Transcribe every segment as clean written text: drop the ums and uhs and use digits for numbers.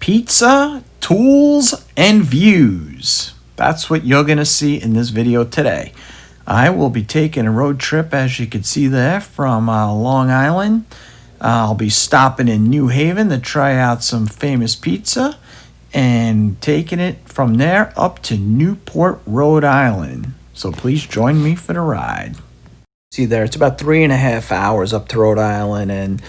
Pizza, tools, and views. That's what you're going to see in this video today. I will be taking a road trip, as you can see there, from Long Island. I'll be stopping in New Haven to try out some famous pizza and taking it from there up to Newport, Rhode Island. So please join me for the ride. See there, it's about 3.5 hours up to Rhode Island, and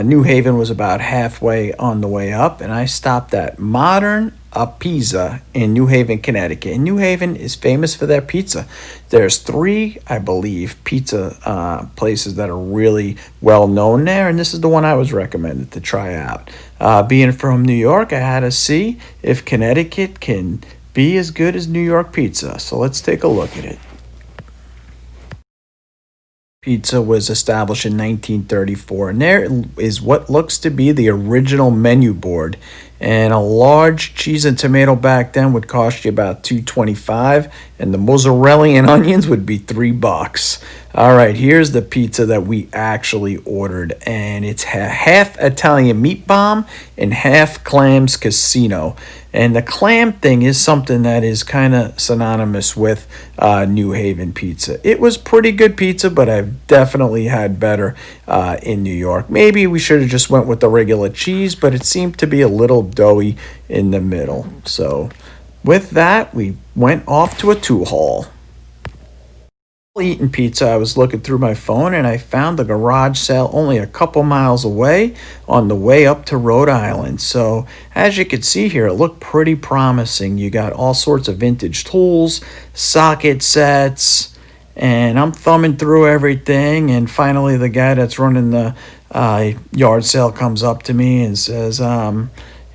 New Haven was about halfway on the way up, and I stopped at modern Apizza in New Haven, Connecticut. And New Haven is famous for their pizza. There's 3, I believe, pizza places that are really well known there, and this is the one I was recommended to try out. Being from New York, I had to see if Connecticut can be as good as New York pizza. So let's take a look at it. Pizza was established in 1934, and there is what looks to be the original menu board. And a large cheese and tomato back then would cost you about $2.25, and the mozzarella and onions would be $3. All right, here's the pizza that we actually ordered, and it's half Italian meat bomb and half clams casino. And the clam thing is something that is kind of synonymous with New Haven pizza. It was pretty good pizza, but I've definitely had better in New York. Maybe we should have just went with the regular cheese, but it seemed to be a little doughy in the middle. So with that, we went off to a two-haul. Eating pizza, I was looking through my phone and I found the garage sale only a couple miles away on the way up to Rhode Island. So as you can see here, it looked pretty promising. You got all sorts of vintage tools, socket sets, and I'm thumbing through everything, and finally the guy that's running the yard sale comes up to me and says,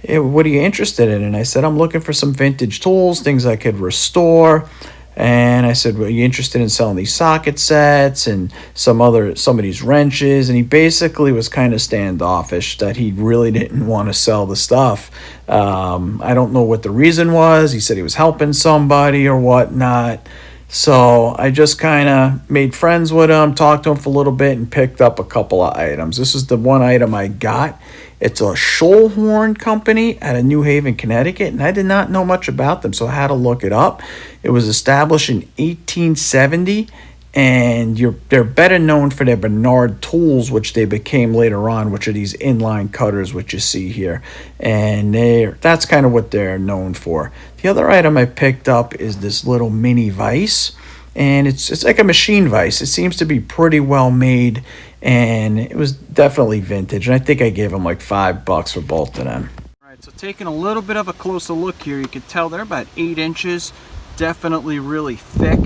hey, what are you interested in? And I said, I'm looking for some vintage tools, things I could restore. And I said, well, are you interested in selling these socket sets and some of these wrenches? And he basically was kind of standoffish, that he really didn't want to sell the stuff. I don't know what the reason was. He said he was helping somebody or whatnot. So I just kind of made friends with him, talked to him for a little bit, and picked up a couple of items. This is the one item I got. It's a Shoalhorn company out of New Haven, Connecticut, and I did not know much about them, so I had to look it up. It was established in 1870, and they're better known for their Bernard tools, which they became later on, which are these inline cutters, which you see here. And that's kind of what they're known for. The other item I picked up is this little mini vise, and it's like a machine vise. It seems to be pretty well made, and it was definitely vintage, and I think I gave them like $5 for both of them. All right, so taking a little bit of a closer look here, you can tell they're about 8 inches, definitely really thick.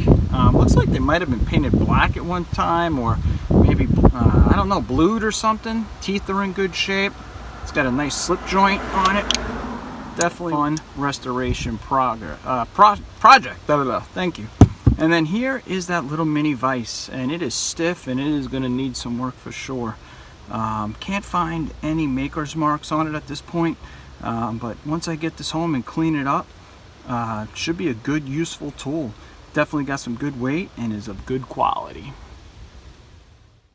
Looks like they might have been painted black at one time, or maybe, I don't know, blued or something. Teeth are in good shape. It's got a nice slip joint on it. Definitely fun restoration project. Thank you. And then here is that little mini vise, and it is stiff and it is going to need some work for sure. Can't find any maker's marks on it at this point, but once I get this home and clean it up, it should be a good, useful tool. Definitely got some good weight and is of good quality.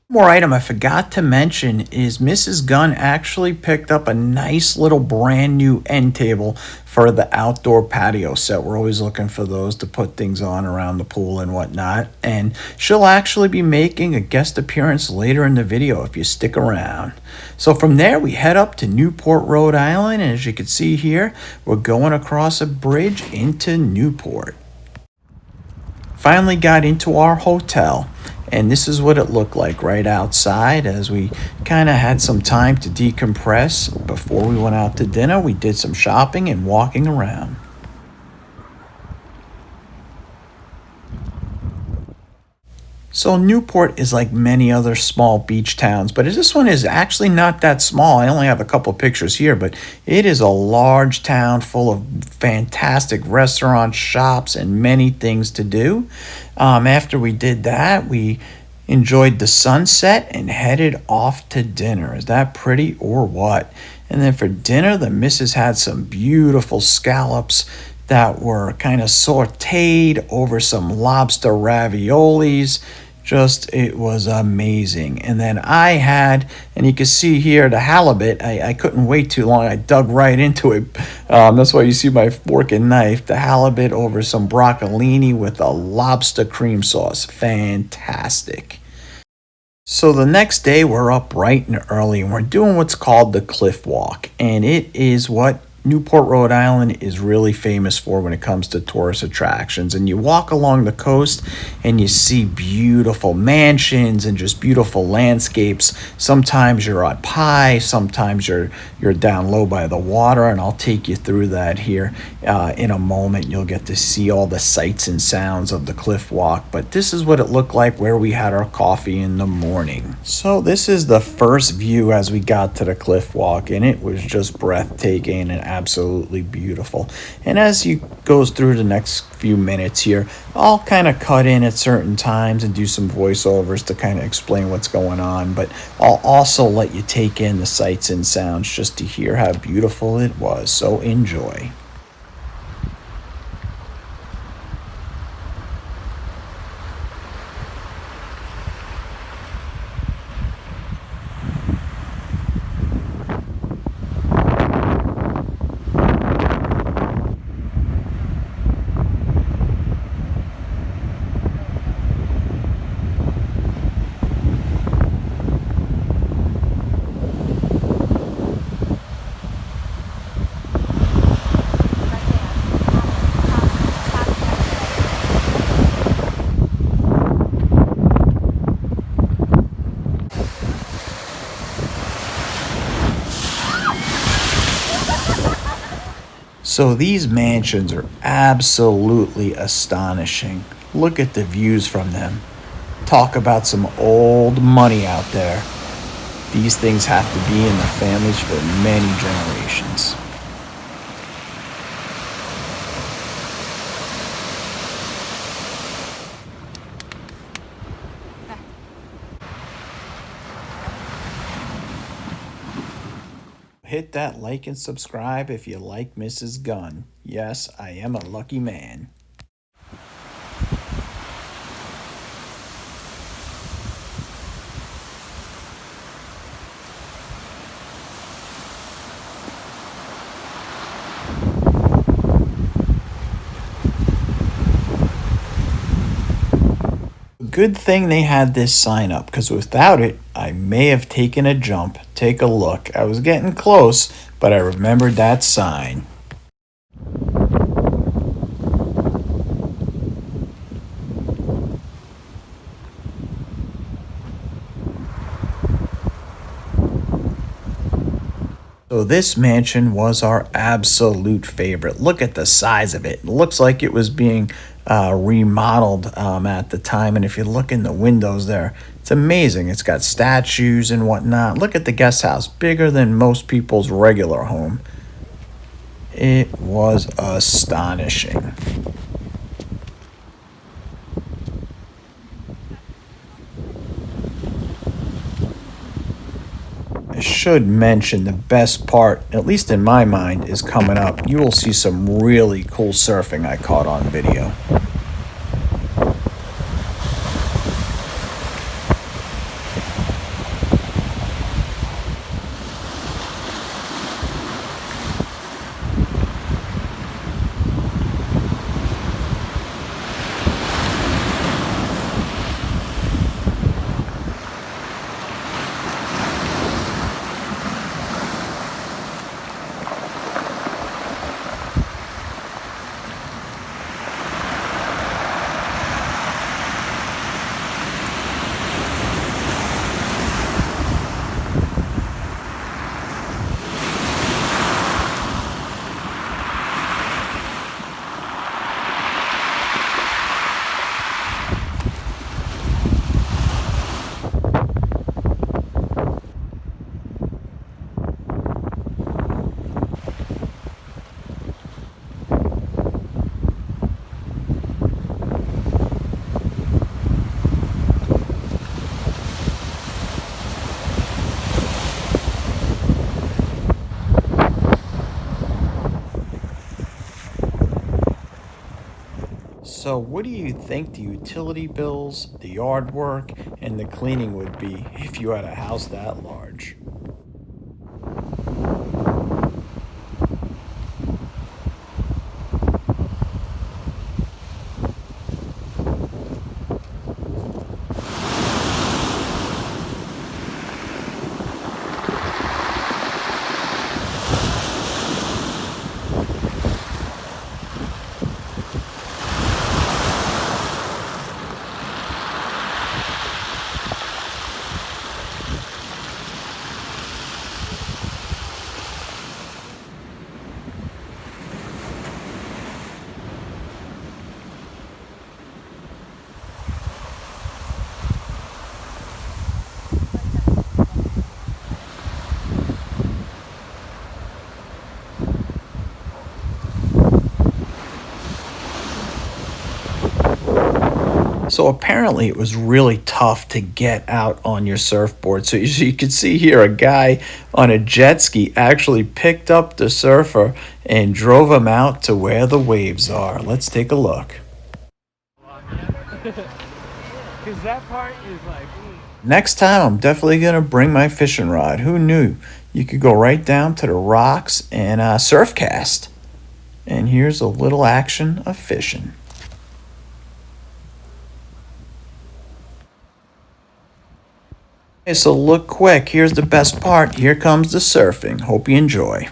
One more item I forgot to mention is Mrs. Gunn actually picked up a nice little brand new end table for the outdoor patio set. We're always looking for those to put things on around the pool and whatnot. And she'll actually be making a guest appearance later in the video if you stick around. So from there, we head up to Newport, Rhode Island. And as you can see here, we're going across a bridge into Newport. Finally got into our hotel. And this is what it looked like right outside as we kind of had some time to decompress before we went out to dinner. We did some shopping and walking around. So Newport is like many other small beach towns, but this one is actually not that small. I only have a couple pictures here, but it is a large town full of fantastic restaurants, shops, and many things to do. After we did that, we enjoyed the sunset and headed off to dinner. Is that pretty or what? And then for dinner, the missus had some beautiful scallops that were kind of sauteed over some lobster raviolis. Just, it was amazing. And then I had, and you can see here the halibut. I couldn't wait too long. I dug right into it. That's why you see my fork and knife. The halibut over some broccolini with a lobster cream sauce. Fantastic. So the next day we're up bright and early and we're doing what's called the cliff walk. And it is what Newport, Rhode Island is really famous for when it comes to tourist attractions. And you walk along the coast and you see beautiful mansions and just beautiful landscapes. Sometimes you're up high, sometimes you're down low by the water, and I'll take you through that here in a moment. You'll get to see all the sights and sounds of the cliff walk. But this is what it looked like where we had our coffee in the morning. So this is the first view as we got to the cliff walk, and it was just breathtaking and absolutely beautiful. And as you goes through the next few minutes here, I'll kind of cut in at certain times and do some voiceovers to kind of explain what's going on, but I'll also let you take in the sights and sounds just to hear how beautiful it was. So enjoy. So these mansions are absolutely astonishing. Look at the views from them. Talk about some old money out there. These things have to be in the families for many generations. Hit that like and subscribe if you like Mrs. Gunn. Yes, I am a lucky man. Good thing they had this sign up, because without it, I may have taken a jump. Take a look. I was getting close, but I remembered that sign. So this mansion was our absolute favorite. Look at the size of it. It looks like it was being remodeled at the time. And if you look in the windows there, it's amazing. It's got statues and whatnot. Look at the guest house, bigger than most people's regular home. It was astonishing. I should mention the best part, at least in my mind, is coming up. You will see some really cool surfing I caught on video. So, what do you think the utility bills, the yard work, and the cleaning would be if you had a house that large? So apparently it was really tough to get out on your surfboard. So you can see here a guy on a jet ski actually picked up the surfer and drove him out to where the waves are. Let's take a look. Because that part is like, Next time I'm definitely going to bring my fishing rod. Who knew? You could go right down to the rocks and surf cast. And here's a little action of fishing. Okay, so look quick. Here's the best part. Here comes the surfing. Hope you enjoy.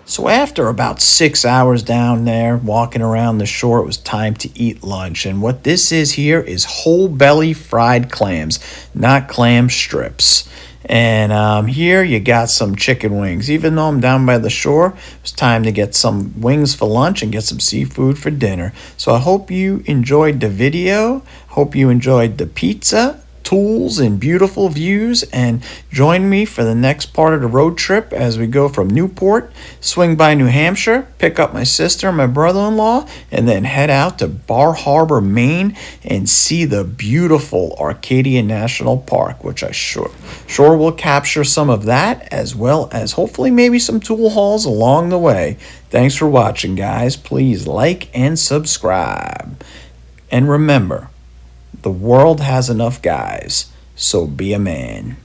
So after about 6 hours down there walking around the shore, it was time to eat lunch. And what this is here is whole belly fried clams, not clam strips. And here you got some chicken wings. Even though I'm down by the shore, it was time to get some wings for lunch and get some seafood for dinner. So I hope you enjoyed the video. Hope you enjoyed the pizza, tools, and beautiful views, and join me for the next part of the road trip as we go from Newport, swing by New Hampshire, pick up my sister and my brother-in-law, and then head out to Bar Harbor, Maine, and see the beautiful Arcadia National Park, which I sure will capture some of that, as well as hopefully maybe some tool hauls along the way. Thanks for watching, guys. Please like and subscribe. And remember, the world has enough guys, so be a man.